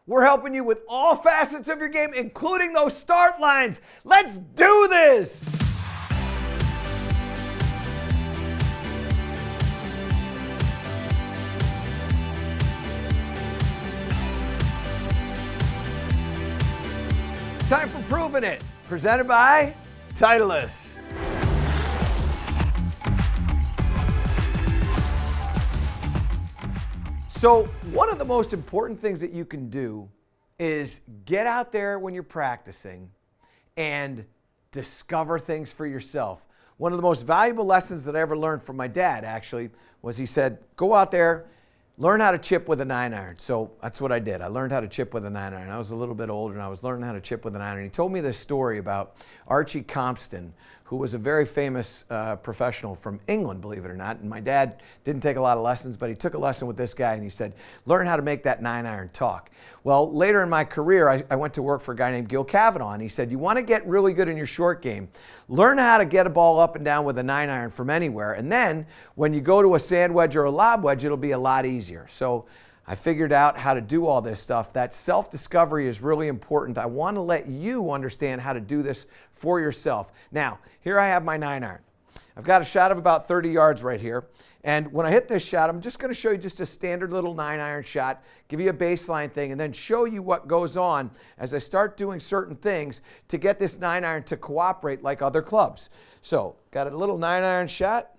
We're helping you with all facets of your game, including those start lines. Let's do this! It's time for Proving It, presented by Titleist. So one of the most important things that you can do is get out there when you're practicing and discover things for yourself. One of the most valuable lessons that I ever learned from my dad, actually, was he said, go out there, learn how to chip with a 9-iron. So that's what I did. I learned how to chip with a 9-iron. I was a little bit older and I was learning how to chip with a 9-iron. He told me this story about Archie Compston, who was a very famous professional from England, believe it or not. And my dad didn't take a lot of lessons, but he took a lesson with this guy and he said, learn how to make that 9-iron talk. Well, later in my career, I went to work for a guy named Gil Kavanaugh, and he said, you want to get really good in your short game, learn how to get a ball up and down with a 9-iron from anywhere. And then when you go to a sand wedge or a lob wedge, it'll be a lot easier. So I figured out how to do all this stuff. That self-discovery is really important. I want to let you understand how to do this for yourself. Now, here I have my 9-iron. I've got a shot of about 30 yards right here. And when I hit this shot, I'm just going to show you just a standard little 9-iron shot, give you a baseline thing, and then show you what goes on as I start doing certain things to get this 9-iron to cooperate like other clubs. So, got a little 9-iron shot.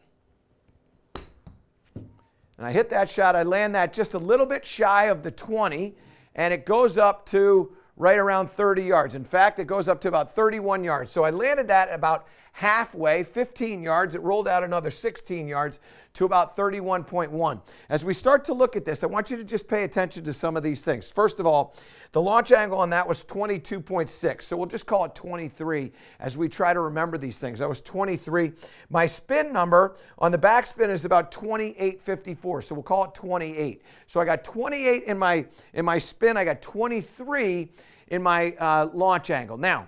And I hit that shot, I land that just a little bit shy of the 20, and it goes up to right around 30 yards. In fact, it goes up to about 31 yards. So I landed that about halfway, 15 yards. It rolled out another 16 yards to about 31.1. As we start to look at this, I want you to just pay attention to some of these things. First of all, the launch angle on that was 22.6. So we'll just call it 23 as we try to remember these things. That was 23. My spin number on the backspin is about 28.54. So we'll call it 28. So I got 28 in my spin. I got 23 in my launch angle. Now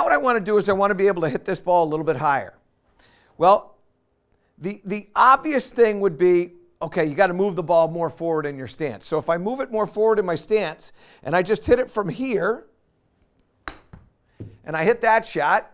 what I want to do is I want to be able to hit this ball a little bit higher. Well, the obvious thing would be, okay, you got to move the ball more forward in your stance. So if I move it more forward in my stance and I just hit it from here and I hit that shot,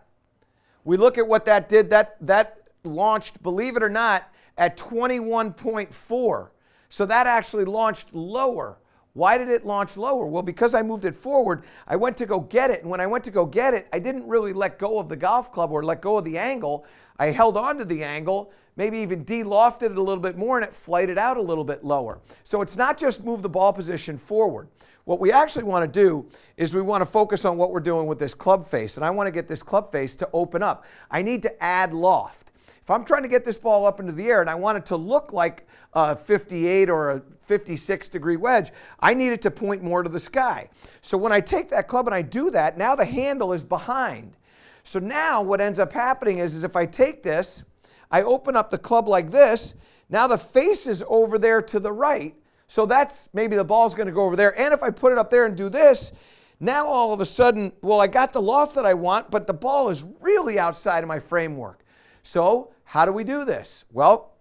we look at what that did. That launched, believe it or not, at 21.4. So that actually launched lower. Why did it launch lower? Well, because I moved it forward, I went to go get it. And when I went to go get it, I didn't really let go of the golf club or let go of the angle. I held on to the angle, maybe even de-lofted it a little bit more, and it flighted out a little bit lower. So it's not just move the ball position forward. What we actually want to do is we want to focus on what we're doing with this club face. And I want to get this club face to open up. I need to add loft. If I'm trying to get this ball up into the air and I want it to look like a 58 or a 56 degree wedge, I need it to point more to the sky. So when I take that club and I do that, now the handle is behind. So now what ends up happening is if I take this, I open up the club like this, now the face is over there to the right. So that's maybe the ball's going to go over there. And if I put it up there and do this, now all of a sudden, well, I got the loft that I want, but the ball is really outside of my framework. So how do we do this? Well,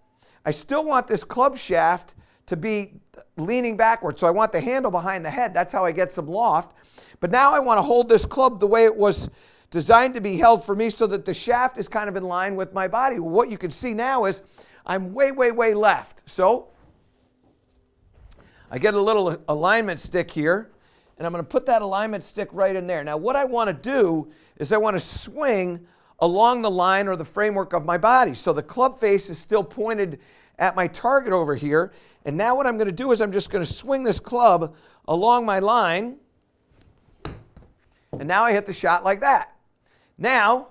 I still want this club shaft to be leaning backwards. So I want the handle behind the head. That's how I get some loft. But now I want to hold this club the way it was designed to be held for me so that the shaft is kind of in line with my body. Well, what you can see now is I'm way, way, way left. So I get a little alignment stick here, and I'm going to put that alignment stick right in there. Now what I want to do is I want to swing along the line or the framework of my body. So the club face is still pointed at my target over here. And now what I'm going to do is I'm just going to swing this club along my line. And now I hit the shot like that. Now,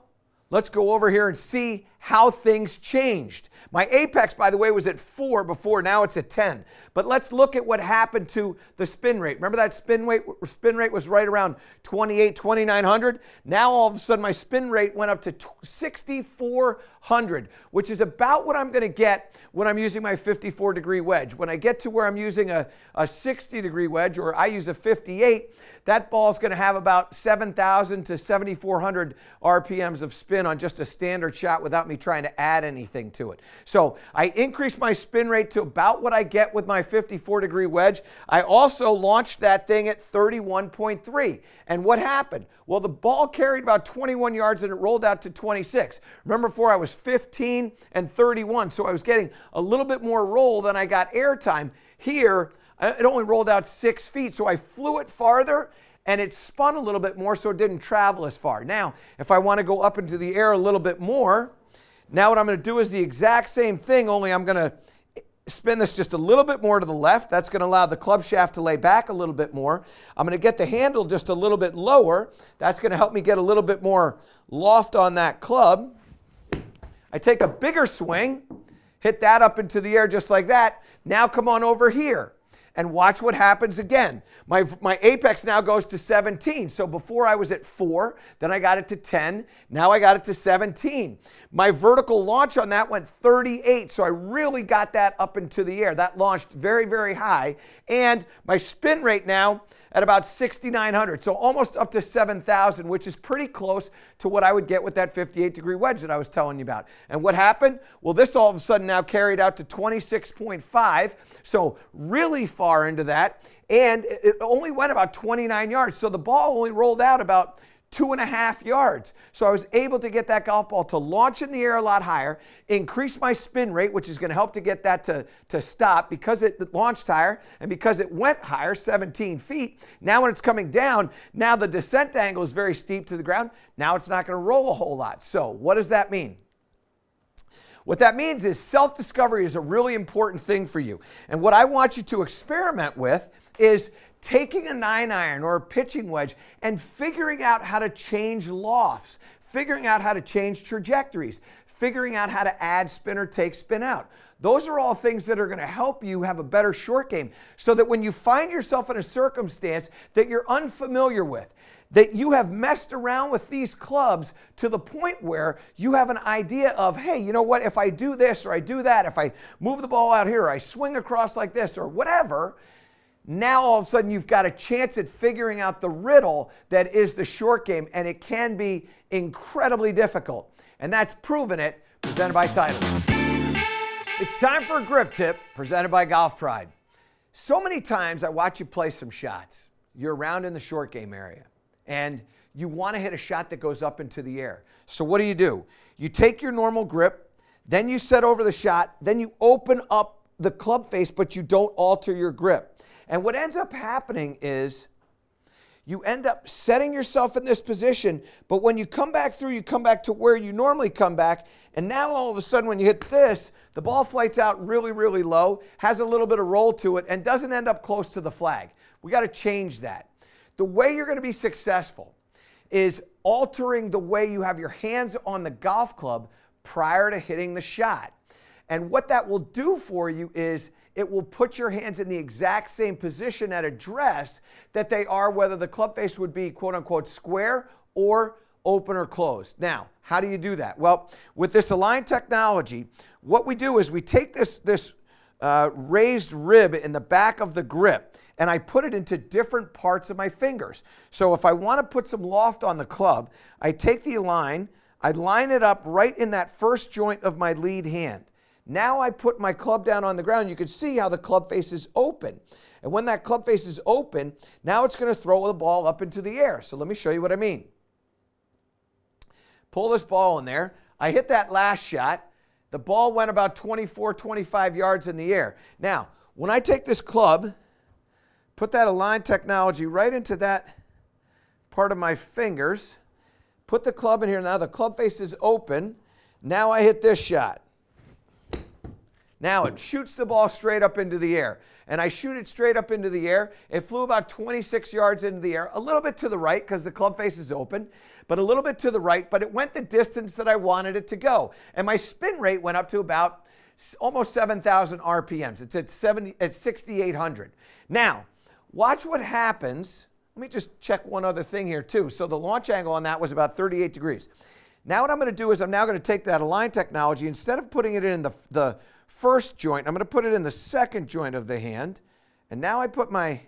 let's go over here and see how things changed. My apex, by the way, was at 4 before. Now it's at 10. But let's look at what happened to the spin rate. Remember that spin rate was right around 2,900? Now all of a sudden my spin rate went up to 6,400, which is about what I'm going to get when I'm using my 54-degree wedge. When I get to where I'm using a 60-degree wedge, or I use a 58, that ball's going to have about 7,000 to 7,400 RPMs of spin on just a standard shot without me me trying to add anything to it. So I increased my spin rate to about what I get with my 54-degree wedge. I also launched that thing at 31.3. And what happened? Well, the ball carried about 21 yards and it rolled out to 26. Remember before I was 15 and 31, so I was getting a little bit more roll than I got air time. Here, it only rolled out 6 feet, so I flew it farther and it spun a little bit more so it didn't travel as far. Now, if I want to go up into the air a little bit more, now what I'm going to do is the exact same thing, only I'm going to spin this just a little bit more to the left. That's going to allow the club shaft to lay back a little bit more. I'm going to get the handle just a little bit lower. That's going to help me get a little bit more loft on that club. I take a bigger swing, hit that up into the air just like that. Now come on over here and watch what happens again. My apex now goes to 17. So before I was at 4, then I got it to 10. Now I got it to 17. My vertical launch on that went 38. So I really got that up into the air. That launched very, very high. And my spin rate now at about 6,900. So almost up to 7,000, which is pretty close to what I would get with that 58-degree wedge that I was telling you about. And what happened? Well, this all of a sudden now carried out to 26.5. So really far into that. And it only went about 29 yards. So the ball only rolled out about 2.5 yards. So I was able to get that golf ball to launch in the air a lot higher, increase my spin rate, which is going to help to get that to stop because it launched higher and because it went higher, 17 feet. Now when it's coming down, now the descent angle is very steep to the ground. Now it's not going to roll a whole lot. So what does that mean? What that means is self-discovery is a really important thing for you. And what I want you to experiment with is taking a 9-iron or a pitching wedge and figuring out how to change lofts, figuring out how to change trajectories, figuring out how to add spin or take spin out. Those are all things that are going to help you have a better short game so that when you find yourself in a circumstance that you're unfamiliar with, that you have messed around with these clubs to the point where you have an idea of, hey, you know what, if I do this or I do that, if I move the ball out here or I swing across like this or whatever, now all of a sudden you've got a chance at figuring out the riddle that is the short game, and it can be incredibly difficult. And that's Proven It, presented by Titleist. It's time for a grip tip, presented by Golf Pride. So many times I watch you play some shots. You're around in the short game area, and you want to hit a shot that goes up into the air. So what do? You take your normal grip, then you set over the shot, then you open up the club face, but you don't alter your grip. And what ends up happening is you end up setting yourself in this position, but when you come back through, you come back to where you normally come back, and now all of a sudden when you hit this, the ball flights out really, really low, has a little bit of roll to it, and doesn't end up close to the flag. We got to change that. The way you're going to be successful is altering the way you have your hands on the golf club prior to hitting the shot. And what that will do for you is it will put your hands in the exact same position at address that they are, whether the club face would be quote unquote square or open or closed. Now, how do you do that? Well, with this Align technology, what we do is we take this raised rib in the back of the grip and I put it into different parts of my fingers. So if I want to put some loft on the club, I take the Align, I line it up right in that first joint of my lead hand. Now I put my club down on the ground. You can see how the club face is open. And when that club face is open, now it's going to throw the ball up into the air. So let me show you what I mean. Pull this ball in there. I hit that last shot. The ball went about 24, 25 yards in the air. Now, when I take this club, put that Align technology right into that part of my fingers, put the club in here. Now the club face is open. Now I hit this shot. Now it shoots the ball straight up into the air. And I shoot it straight up into the air. It flew about 26 yards into the air, a little bit to the right because the club face is open, but a little bit to the right, but it went the distance that I wanted it to go. And my spin rate went up to about almost 7,000 RPMs. It's at 6,800. Now, watch what happens. Let me just check one other thing here too. So the launch angle on that was about 38 degrees. Now what I'm going to do is I'm now going to take that Align technology, instead of putting it in the first joint, I'm going to put it in the second joint of the hand. And now I put my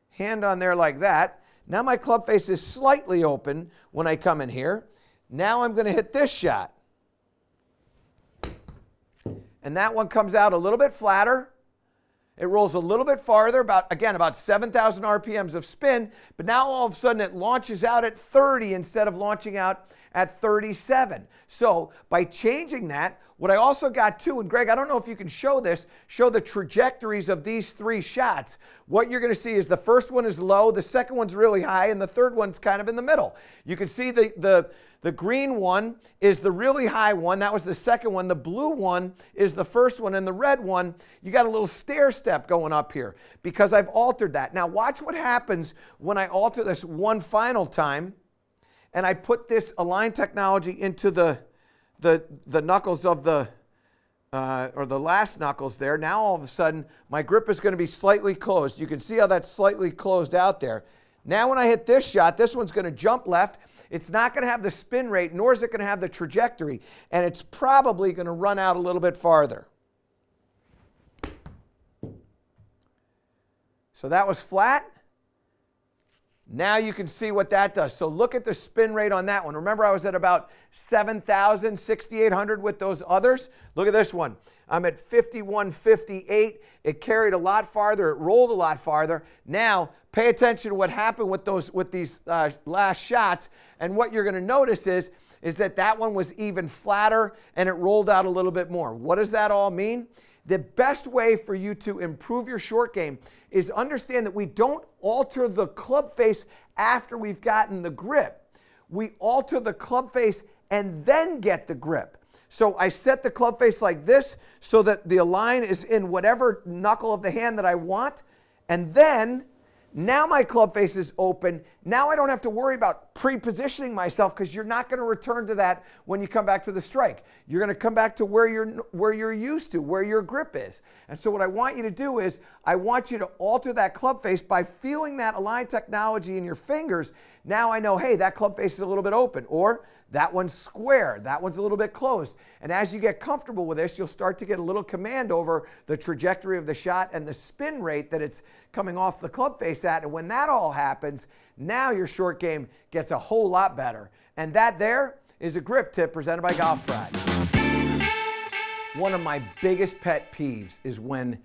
hand on there like that. Now my club face is slightly open when I come in here. Now I'm going to hit this shot. and that one comes out a little bit flatter. It rolls a little bit farther, about 7,000 RPMs of spin, but now all of a sudden it launches out at 30 instead of launching out at 37. So by changing that, what I also got too, and Greg, I don't know if you can show this, show the trajectories of these three shots. What you're going to see is the first one is low, the second one's really high, and the third one's kind of in the middle. You can see the green one is the really high one. That was the second one. The blue one is the first one. And the red one, you got a little stair step going up here because I've altered that. Now watch what happens when I alter this one final time and I put this align technology into the knuckles of or the last knuckles there. Now all of a sudden my grip is going to be slightly closed. You can see how that's slightly closed out there. Now when I hit this shot, this one's going to jump left. It's not going to have the spin rate, nor is it going to have the trajectory, and it's probably going to run out a little bit farther. So that was flat. Now you can see what that does. So look at the spin rate on that one. Remember I was at about 7,000, 6,800 with those others. Look at this one. I'm at 5158. It carried a lot farther. It rolled a lot farther. Now pay attention to what happened with these last shots. And what you're going to notice is that one was even flatter and it rolled out a little bit more. What does that all mean? The best way for you to improve your short game is understand that we don't alter the club face after we've gotten the grip. We alter the club face and then get the grip. So I set the club face like this so that the align is in whatever knuckle of the hand that I want. And then, now my club face is open. Now I don't have to worry about pre-positioning myself because you're not going to return to that when you come back to the strike. You're going to come back to where you're used to, where your grip is. And so what I want you to do is I want you to alter that club face by feeling that align technology in your fingers. Now I know, hey, that club face is a little bit open, or that one's square, that one's a little bit closed. And as you get comfortable with this, you'll start to get a little command over the trajectory of the shot and the spin rate that it's coming off the club face at. And when that all happens, now your short game gets a whole lot better. And that there is a grip tip presented by Golf Pride. One of my biggest pet peeves is when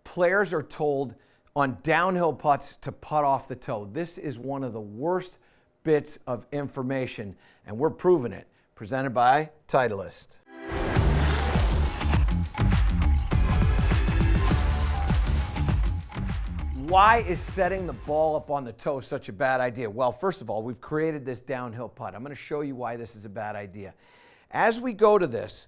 players are told on downhill putts to putt off the toe. This is one of the worst bits of information, and we're proving it. Presented by Titleist. Why is setting the ball up on the toe such a bad idea? Well, first of all, we've created this downhill putt. I'm going to show you why this is a bad idea. As we go to this,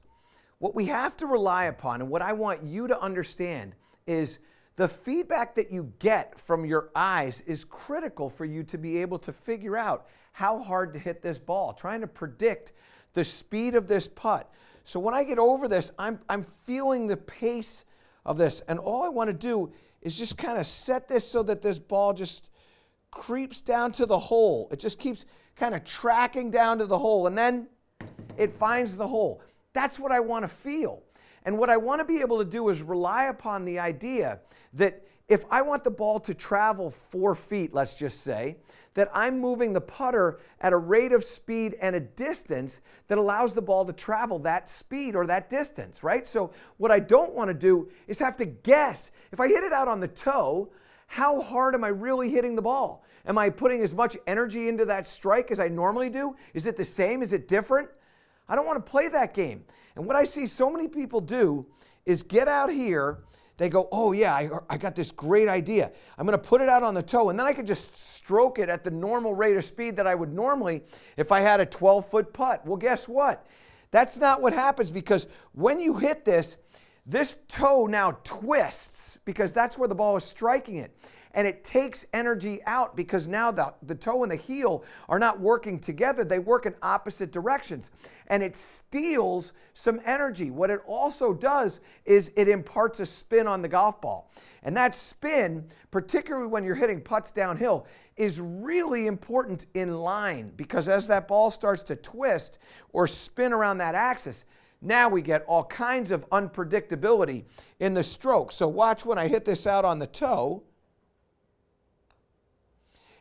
what we have to rely upon, and what I want you to understand, is the feedback that you get from your eyes is critical for you to be able to figure out how hard to hit this ball, trying to predict the speed of this putt. So when I get over this, I'm feeling the pace of this, and all I want to do is just kind of set this so that this ball just creeps down to the hole. It just keeps kind of tracking down to the hole, and then it finds the hole. That's what I want to feel. And what I want to be able to do is rely upon the idea that if I want the ball to travel 4 feet, let's just say, that I'm moving the putter at a rate of speed and a distance that allows the ball to travel that speed or that distance, right? So what I don't want to do is have to guess. If I hit it out on the toe, how hard am I really hitting the ball? Am I putting as much energy into that strike as I normally do? Is it the same? Is it different? I don't want to play that game. And what I see so many people do is get out here, they go, oh yeah, I got this great idea. I'm going to put it out on the toe, and then I could just stroke it at the normal rate of speed that I would normally if I had a 12-foot putt. Well, guess what? That's not what happens, because when you hit this, this toe now twists because that's where the ball is striking it. And it takes energy out because now the toe and the heel are not working together. They work in opposite directions. And it steals some energy. What it also does is it imparts a spin on the golf ball. And that spin, particularly when you're hitting putts downhill, is really important in line, because as that ball starts to twist or spin around that axis, now we get all kinds of unpredictability in the stroke. So watch when I hit this out on the toe.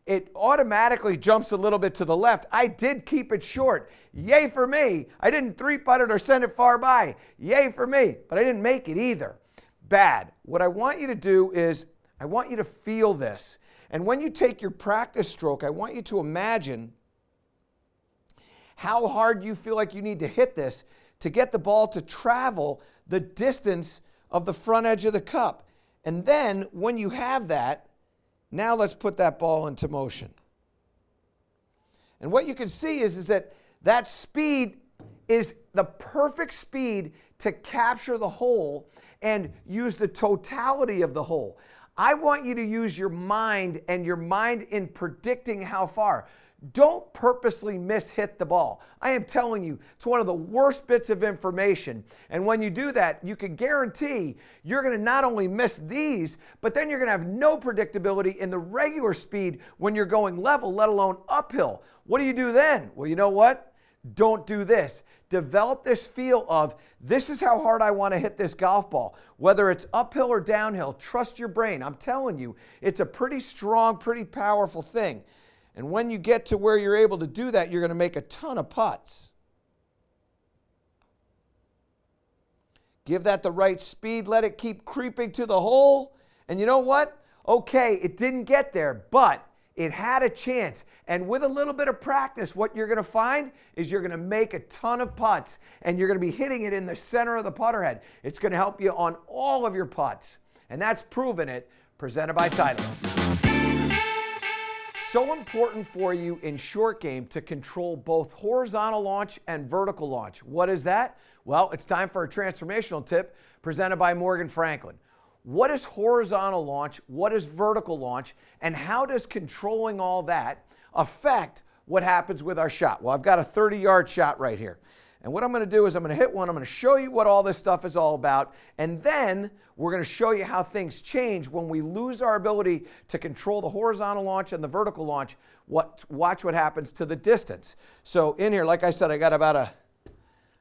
it automatically jumps a little bit to the left. I did keep it short. Yay for me. I didn't three-putt it or send it far by. Yay for me. But I didn't make it either. Bad. What I want you to do is I want you to feel this. And when you take your practice stroke, I want you to imagine how hard you feel like you need to hit this to get the ball to travel the distance of the front edge of the cup. And then when you have that, now let's put that ball into motion. And what you can see is that that speed is the perfect speed to capture the hole and use the totality of the hole. I want you to use your mind and your mind in predicting how far. Don't purposely mishit the ball. I am telling you, it's one of the worst bits of information. And when you do that, you can guarantee you're going to not only miss these, but then you're going to have no predictability in the regular speed when you're going level, let alone uphill. What do you do then? Well, you know what? Don't do this. Develop this feel of, this is how hard I want to hit this golf ball. Whether it's uphill or downhill, trust your brain. I'm telling you, it's a pretty strong, pretty powerful thing. And when you get to where you're able to do that, you're going to make a ton of putts. Give that the right speed. Let it keep creeping to the hole. And you know what? Okay, it didn't get there, but it had a chance. And with a little bit of practice, what you're going to find is you're going to make a ton of putts, and you're going to be hitting it in the center of the putter head. It's going to help you on all of your putts. And that's Proven It, presented by Titleist. So important for you in short game to control both horizontal launch and vertical launch. What is that? Well, it's time for a transformational tip presented by Morgan Franklin. What is horizontal launch? What is vertical launch? And how does controlling all that affect what happens with our shot? Well, I've got a 30-yard shot right here. And what I'm going to do is I'm going to hit one. I'm going to show you what all this stuff is all about. And then we're going to show you how things change when we lose our ability to control the horizontal launch and the vertical launch. Watch what happens to the distance. So in here, like I said, I got about a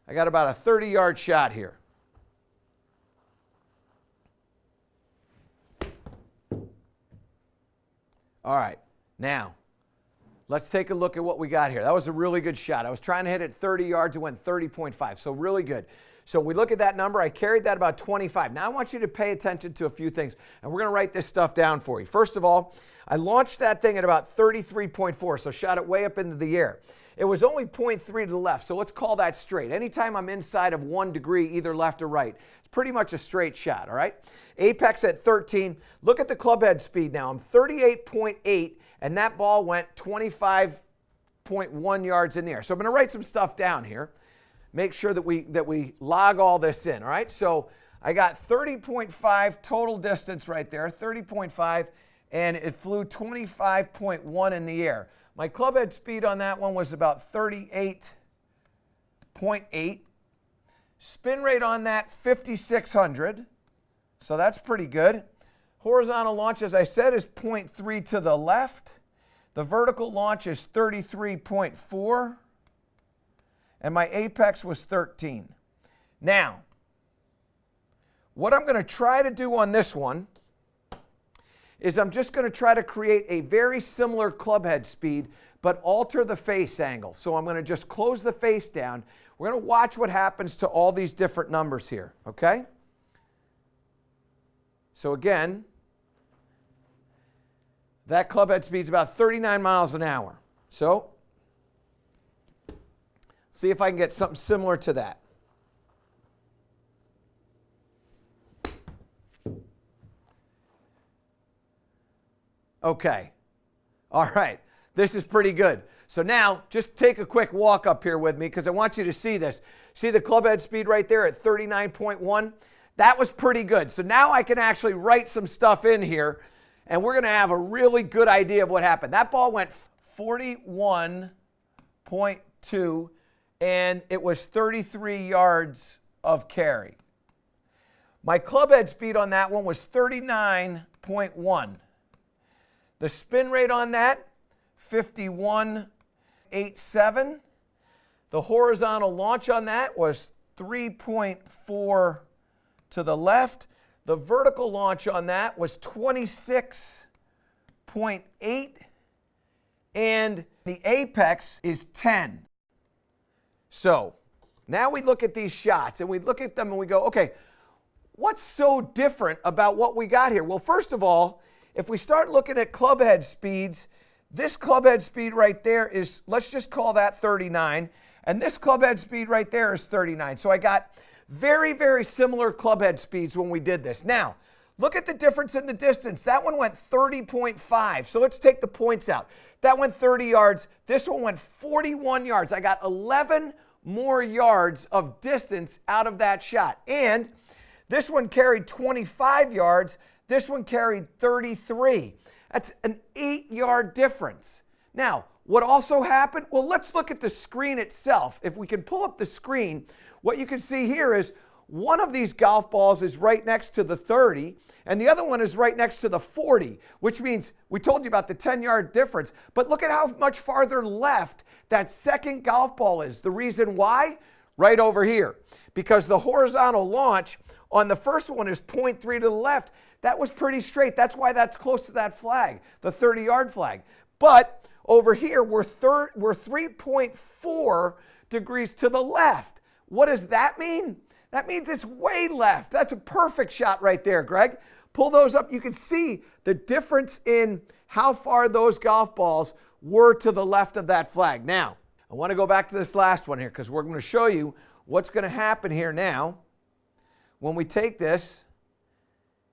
30-yard shot here. All right, now let's take a look at what we got here. That was a really good shot. I was trying to hit it 30 yards. It went 30.5, so really good. So we look at that number. I carried that about 25. Now I want you to pay attention to a few things, and we're going to write this stuff down for you. First of all, I launched that thing at about 33.4, so shot it way up into the air. It was only 0.3 to the left, so let's call that straight. Anytime I'm inside of 1 degree, either left or right, it's pretty much a straight shot, all right? Apex at 13. Look at the club head speed now. I'm 38.8, and that ball went 25.1 yards in the air. So I'm going to write some stuff down here. Make sure that we log all this in, all right? So I got 30.5 total distance right there, 30.5, and it flew 25.1 in the air. My club head speed on that one was about 38.8. Spin rate on that, 5,600. So that's pretty good. Horizontal launch, as I said, is 0.3 to the left. The vertical launch is 33.4. And my apex was 13. Now, what I'm going to try to do on this one is I'm just going to try to create a very similar club head speed, but alter the face angle. So I'm going to just close the face down. We're going to watch what happens to all these different numbers here, okay? So again, that club head speed is about 39 miles an hour. So see if I can get something similar to that. Okay. All right. This is pretty good. So now, just take a quick walk up here with me because I want you to see this. See the club head speed right there at 39.1? That was pretty good. So now I can actually write some stuff in here, and we're going to have a really good idea of what happened. That ball went 41.2, and it was 33 yards of carry. My club head speed on that one was 39.1. The spin rate on that, 51.87. The horizontal launch on that was 3.4 to the left. The vertical launch on that was 26.8. and the apex is 10. So now we look at these shots and we look at them and we go, okay, what's so different about what we got here? Well, first of all, if we start looking at club head speeds, this club head speed right there is, let's just call that 39, and this club head speed right there is 39. So I got very, very similar club head speeds when we did this. Now, look at the difference in the distance. That one went 30.5. So let's take the points out. That went 30 yards. This one went 41 yards. I got 11 more yards of distance out of that shot. And this one carried 25 yards. This one carried 33. That's an 8-yard difference. Now, what also happened? Well, let's look at the screen itself. If we can pull up the screen, what you can see here is one of these golf balls is right next to the 30, and the other one is right next to the 40, which means we told you about the 10-yard difference. But look at how much farther left that second golf ball is. The reason why? Right over here. Because the horizontal launch on the first one is 0.3 to the left. That was pretty straight. That's why that's close to that flag, the 30-yard flag. But over here, we're 3.4 degrees to the left. What does that mean? That means it's way left. That's a perfect shot right there, Greg. Pull those up. You can see the difference in how far those golf balls were to the left of that flag. Now, I want to go back to this last one here because we're going to show you what's going to happen here now when we take this.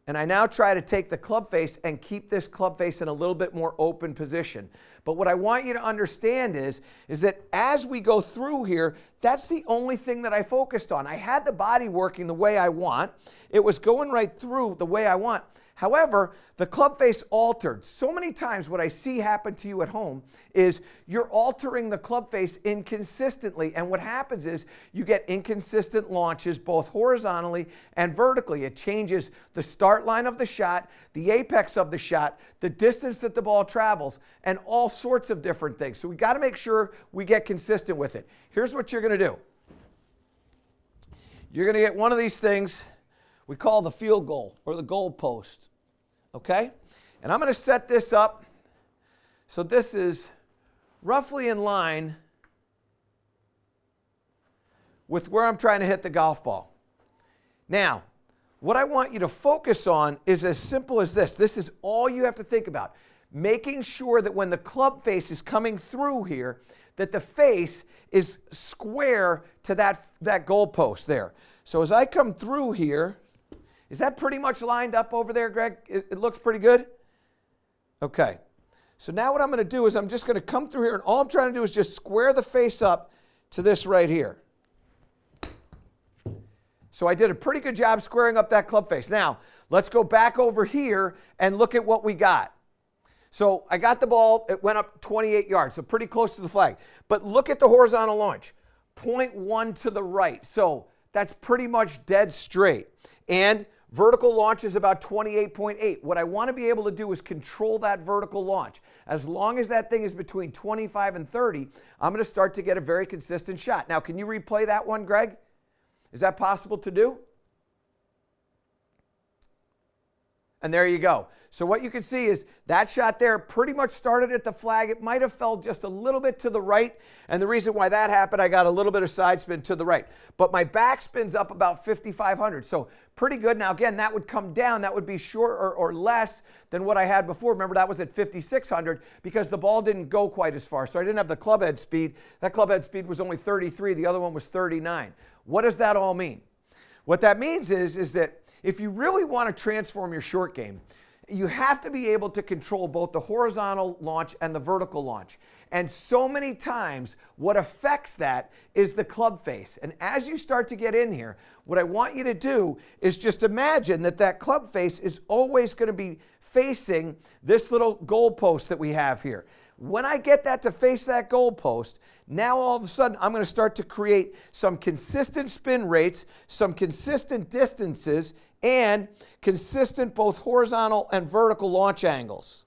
And I now try to take the club face and keep this club face in a little bit more open position. But what I want you to understand is that as we go through here, that's the only thing that I focused on. I had the body working the way I want. It was going right through the way I want. However, the club face altered. So many times what I see happen to you at home is you're altering the club face inconsistently, and what happens is you get inconsistent launches both horizontally and vertically. It changes the start line of the shot, the apex of the shot, the distance that the ball travels, and all sorts of different things. So we got to make sure we get consistent with it. Here's what you're going to do. You're going to get one of these things we call the field goal or the goal post. Okay? And I'm going to set this up so this is roughly in line with where I'm trying to hit the golf ball. Now, what I want you to focus on is as simple as this. This is all you have to think about. Making sure that when the club face is coming through here, that the face is square to that goal post there. So as I come through here, is that pretty much lined up over there, Greg? It looks pretty good? Okay. So now what I'm going to do is I'm just going to come through here, and all I'm trying to do is just square the face up to this right here. So I did a pretty good job squaring up that club face. Now, let's go back over here and look at what we got. So I got the ball. It went up 28 yards, so pretty close to the flag. But look at the horizontal launch, 0.1 to the right. So that's pretty much dead straight. And vertical launch is about 28.8. What I want to be able to do is control that vertical launch. As long as that thing is between 25 and 30, I'm going to start to get a very consistent shot. Now, can you replay that one, Greg? Is that possible to do? And there you go. So what you can see is that shot there pretty much started at the flag. It might have fell just a little bit to the right. And the reason why that happened, I got a little bit of side spin to the right. But my back spin's up about 5,500. So pretty good. Now, again, that would come down. That would be short or less than what I had before. Remember, that was at 5,600 because the ball didn't go quite as far. So I didn't have the club head speed. That club head speed was only 33. The other one was 39. What does that all mean? What that means is that if you really want to transform your short game, you have to be able to control both the horizontal launch and the vertical launch. And so many times, what affects that is the club face. And as you start to get in here, what I want you to do is just imagine that that club face is always going to be facing this little goal post that we have here. When I get that to face that goal post, now all of a sudden I'm going to start to create some consistent spin rates, some consistent distances, and consistent both horizontal and vertical launch angles.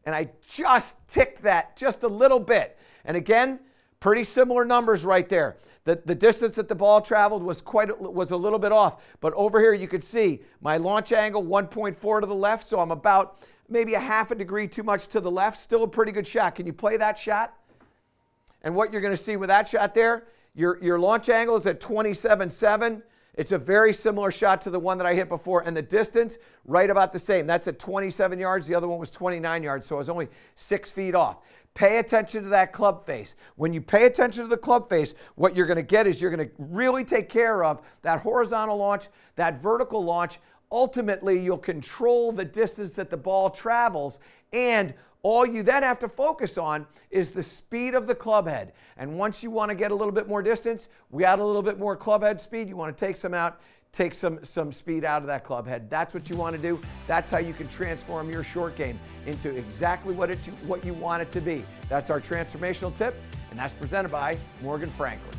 And I just ticked that just a little bit. And again, pretty similar numbers right there. The distance that the ball traveled was a little bit off. But over here you could see my launch angle 1.4 to the left, so I'm about maybe a half a degree too much to the left, still a pretty good shot. Can you play that shot? And what you're going to see with that shot there, your launch angle is at 27.7. It's a very similar shot to the one that I hit before, and the distance, right about the same. That's at 27 yards. The other one was 29 yards, so I was only 6 feet off. Pay attention to that club face. When you pay attention to the club face, what you're going to get is you're going to really take care of that horizontal launch, that vertical launch. Ultimately, you'll control the distance that the ball travels, and all you then have to focus on is the speed of the club head. And once you want to get a little bit more distance, we add a little bit more club head speed. You want to take some out, take some speed out of that club head. That's what you want to do. That's how you can transform your short game into exactly what you want it to be. That's our transformational tip, and that's presented by Morgan Franklin.